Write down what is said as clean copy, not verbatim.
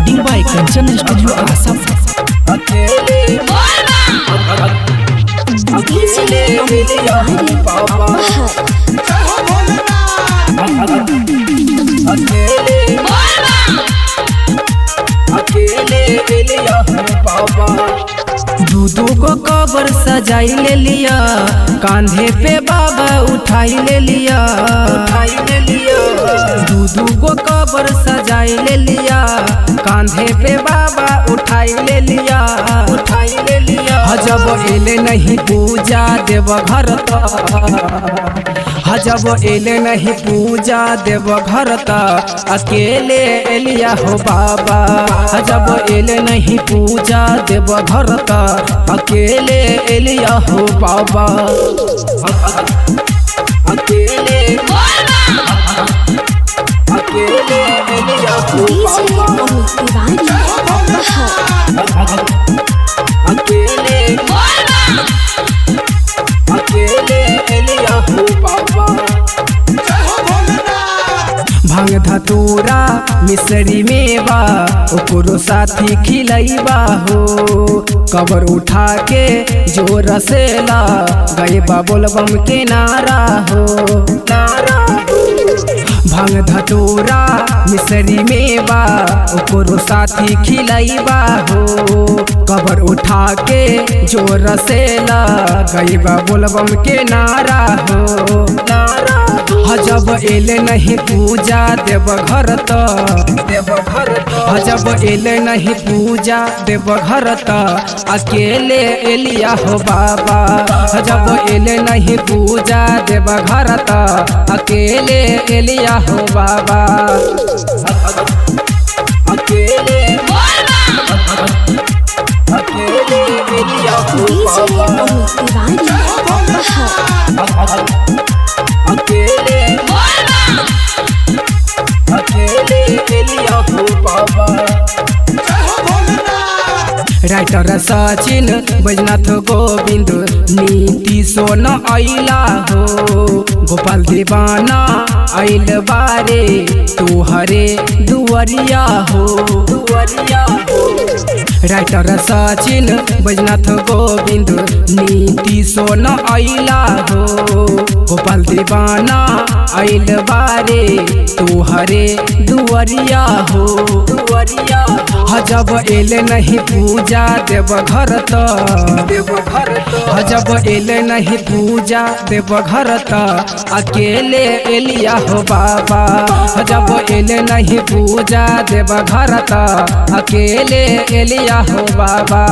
Recording by Kanchan studio आसम। दूधू को कबर सजाई ले लिया, कांधे पे बाबा उठाई ले लिया। दूधू को कबर सजाई ले लिया, कांधे पे बाबा उठाई ले लिया। हजब एले नहीं पूजा देव घर हजब एले नहीं पूजा देव घर अकेले एलिया हो बाबा। हजब एले नहीं पूजा देव घर अकेले एलिया हो बाबा। अकेले एलिया हो भांग धतूरा मिसरी मेवा ओकरो साथी खिलैबा हो। कबर उठा के जोर से ला गए बोलबम के नारा हो। भांग धतूरा मिसरी मेवा ओकरो साथी खिलैबा हो। कबर उठा के जोर से ला गए बोलबम के नारा हो। हजब एले नहीं पूजा देव घर हजब एले नहीं पूजा देव घर अकेले एलिया हो बाबा। हजब एले नहीं पूजा देव घर अकेले एलिया हो बाबा। अकेले एलिया हो राइटर सचिन बैजनाथ गोविंद नीति सोन आइला हो। गोपाल दीवाना आइल बारे तुहरे दुआरिया हो। राइटर सचिन बैजनाथ गोविंद नीति सोन आइला हो। गोपाल दीवाना आइल बारे तुहरे दुआरिया हो। हजब एले नहीं पूजा देव घर हजब एले नहीं पूजा देव घर अकेले एलिया हो बाबा। हजब एले नहीं पूजा देव घर अकेले एलिया हो बाबा।